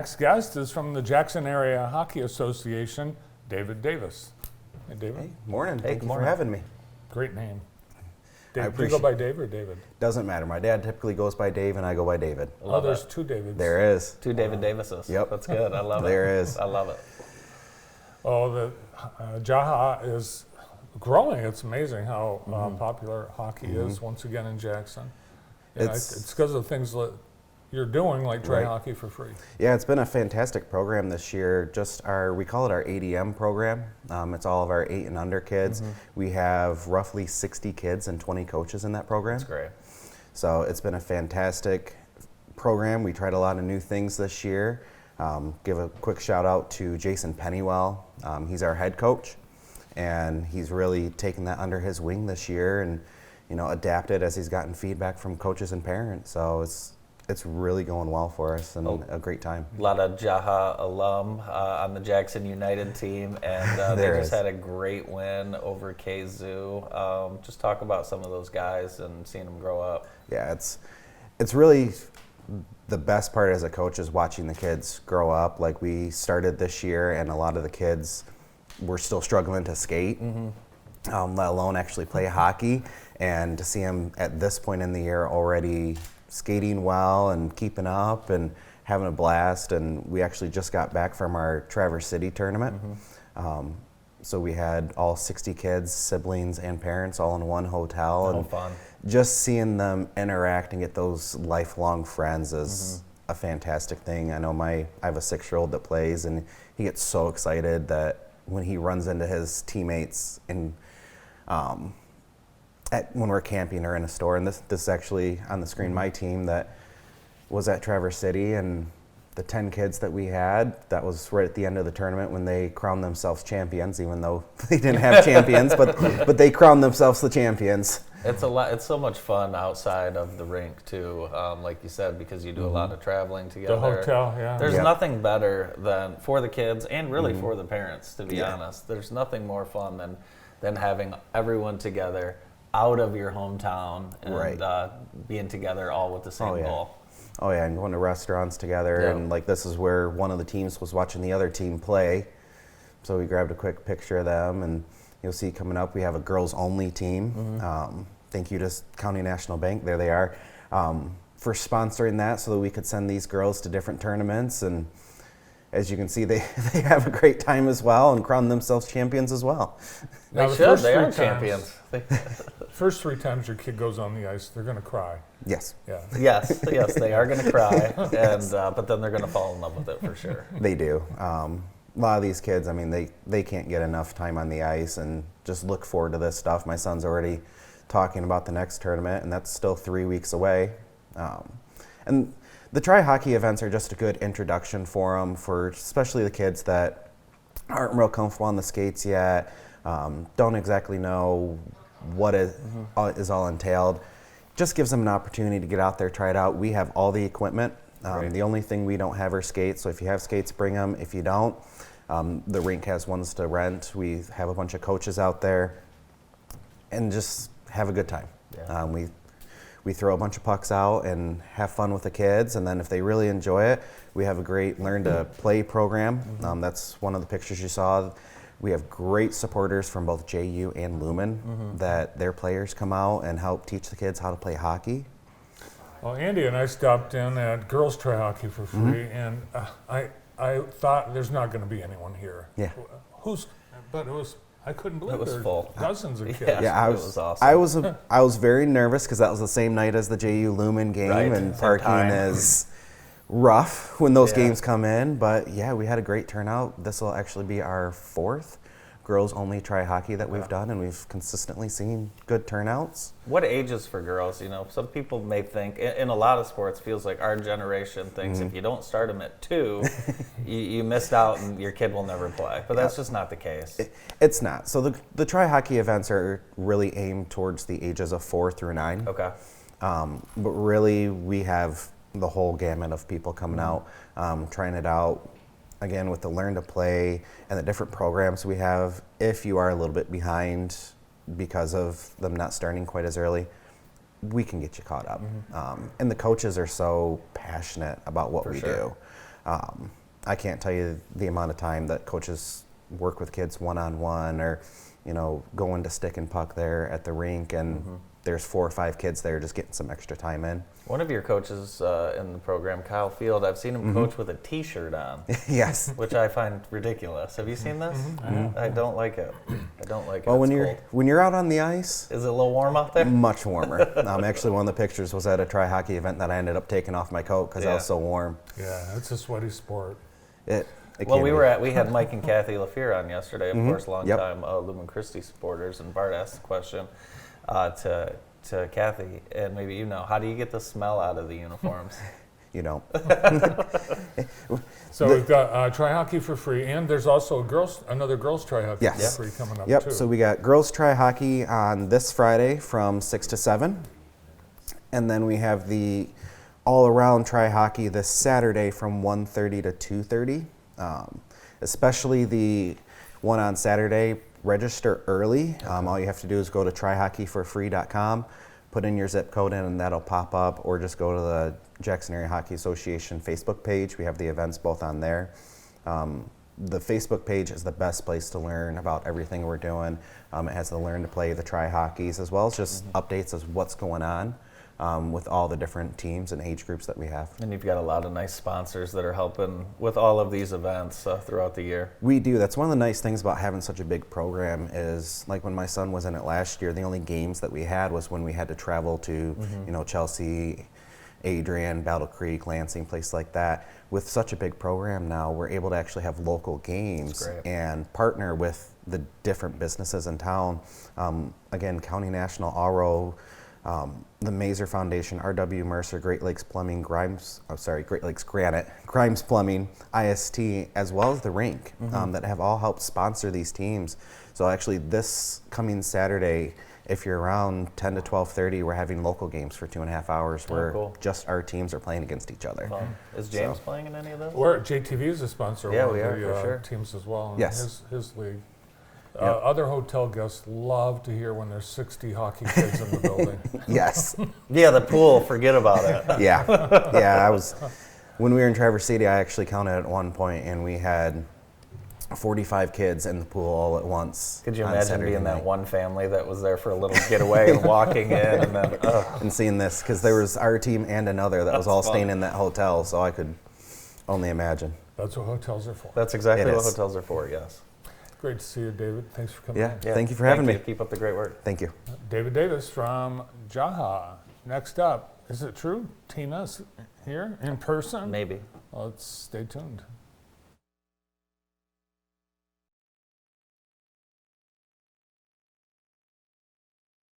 Next guest is from the Jackson Area Hockey Association, David Davis. Hey, David. Hey, morning. Hey, Thank good you for morning. having me. Great name. I Dave, do you appreciate go by Dave or David? Doesn't matter. My dad typically goes by Dave, and I go by David. Oh, there's two Davids. There is. Two David Davises. Yep. That's good. I love it. There is. I love it. Oh, the Jaha is growing. It's amazing how popular hockey is once again in Jackson. Yeah, It's- it's because of things that you're doing, like try Right. hockey for free. Yeah, it's been a fantastic program this year. We call it our ADM program. It's all of our 8 and under kids. We have roughly 60 kids and 20 coaches in that program. That's great. So it's been a fantastic program. We tried a lot of new things this year. Give a quick shout out to Jason Pennywell. He's our head coach, and he's really taken that under his wing this year and adapted as he's gotten feedback from coaches and parents. So it's really going well for us and a great time. A lot of Jaha alum on the Jackson United team, and they There just is. had a great win over KZoo. Just talk about some of those guys and seeing them grow up. Yeah, it's really the best part as a coach is watching the kids grow up. Like we started this year, and a lot of the kids were still struggling to skate, let alone actually play hockey. And to see them at this point in the year already skating well and keeping up and having a blast. And we actually just got back from our Traverse City tournament. So we had all 60 kids, siblings, and parents all in one hotel. Oh, and fun. just seeing them interact and get those lifelong friends is a fantastic thing. I know I have a 6-year-old that plays, and he gets so excited that when he runs into his teammates in when we're camping or in a store, and this is actually on the screen, my team that was at Traverse City, and the 10 kids that we had, that was right at the end of the tournament when they crowned themselves champions, even though they didn't have champions, but they crowned themselves the champions. It's a lot. It's so much fun outside of the rink too, like you said, because you do a lot of traveling together. The hotel, yeah. There's Yep. nothing better than for the kids and really for the parents. To be Yeah. honest, there's nothing more fun than having everyone together out of your hometown and Right. being together all with the same Oh, yeah. goal. Oh yeah, and going to restaurants together, Yeah. and like this is where one of the teams was watching the other team play, so we grabbed a quick picture of them, and you'll see coming up we have a girls only team. Thank you to County National Bank, there they are, for sponsoring that so that we could send these girls to different tournaments, and as you can see they have a great time as well and crown themselves champions as well. Now, They the should. first They three are times- champions. First 3 times your kid goes on the ice, they're going to cry. Yes, Yeah. Yes, they are going to cry, and but then they're going to fall in love with it for sure. they do. A lot of these kids, I mean, they can't get enough time on the ice and just look forward to this stuff. My son's already talking about the next tournament, and that's still 3 weeks away. And the Try Hockey events are just a good introduction for them, for especially the kids that aren't real comfortable on the skates yet, don't exactly know what is all entailed. Just gives them an opportunity to get out there, try it out. We have all the equipment. Right. The only thing we don't have are skates, so if you have skates, bring them. If you don't, the rink has ones to rent. We have a bunch of coaches out there, and just have a good time. Yeah. We throw a bunch of pucks out and have fun with the kids, and then if they really enjoy it, we have a great Learn to Play program. That's one of the pictures you saw. We have great supporters from both JU and Lumen that their players come out and help teach the kids how to play hockey. Well, Andy and I stopped in at Girls Try Hockey for free, and I thought there's not going to be anyone here. Yeah. But it was, I couldn't believe was there were full. dozens of kids. Yeah. Yeah, It was awesome. I was very nervous because that was the same night as the JU Lumen game, Right, and same parking time. is rough when those Yeah. games come in. But yeah, we had a great turnout. This will actually be our 4th girls only Try Hockey that we've done, and we've consistently seen good turnouts. What ages for girls? Some people may think, in a lot of sports, feels like our generation thinks if you don't start them at 2, you missed out and your kid will never play. But that's just not the case. It's not. So the Try Hockey events are really aimed towards the ages of 4 through 9. Okay. But really, we have the whole gamut of people coming out, trying it out. Again, with the Learn to Play and the different programs we have, if you are a little bit behind because of them not starting quite as early, we can get you caught up. And the coaches are so passionate about what For we sure. do. I can't tell you the amount of time that coaches work with kids one-on-one, or go into stick and puck there at the rink, and there's 4 or 5 kids there just getting some extra time in. One of your coaches in the program, Kyle Field, I've seen him coach with a T-shirt on. Yes. Which I find ridiculous. Have you seen this? I don't like it. I don't like it. Well, It's cold. when you're out on the ice, Is it a little warm out there? much warmer. Actually, one of the pictures was at a tri-hockey event that I ended up taking off my coat because I was so warm. Yeah, it's a sweaty sport. It Well, can be. we had Mike and Kathy LaFear on yesterday, of course, long Yep. time Lumen Christi supporters, and Bart asked the question to Kathy, and maybe how do you get the smell out of the uniforms? So we've got tri-hockey for free, and there's also another girls tri-hockey Yes. for free coming up Yep. too. So we got girls tri-hockey on this Friday from 6 to 7, and then we have the all-around tri-hockey this Saturday from 1:30 to 2:30. Especially the one on Saturday, register early. All you have to do is go to tryhockeyforfree.com, put in your zip code in, and that'll pop up, or just go to the Jackson Area Hockey Association Facebook page. We have the events both on there. The Facebook page is the best place to learn about everything we're doing. It has the Learn to Play, the tri-hockeys, as well as just updates as what's going on with all the different teams and age groups that we have. And you've got a lot of nice sponsors that are helping with all of these events throughout the year. We do. That's one of the nice things about having such a big program is, like when my son was in it last year, the only games that we had was when we had to travel to, Chelsea, Adrian, Battle Creek, Lansing, places like that. With such a big program now, we're able to actually have local games and partner with the different businesses in town. Again, County National, Aro, the Mazer Foundation, R.W. Mercer, Great Lakes Plumbing, Great Lakes Granite, Grimes Plumbing, IST, as well as the rink, that have all helped sponsor these teams. So actually this coming Saturday, if you're around 10 to 12:30, we're having local games for 2.5 hours where just our teams are playing against each other. Is James playing in any of those? JTV is a sponsor Yeah, of we one are, of the for sure. teams as well in Yes. his league. Other hotel guests love to hear when there's 60 hockey kids in the building. Yes. Yeah, the pool, forget about it. Yeah. When we were in Traverse City, I actually counted at one point, and we had 45 kids in the pool all at once. Could you on imagine Saturday being that night. one family that was there for a little getaway and walking in and then, And seeing this, because there was our team and another that was all That's staying fun. in that hotel, so I could only imagine. That's what hotels are for. That's exactly It what is. hotels are for, yes. Great to see you, David. Thanks for coming Yeah. in. Thank you for having me. Keep up the great work. Thank you. David Davis from Jaha. Next up, is it true? Tina's here in person? Maybe. Well, let's stay tuned.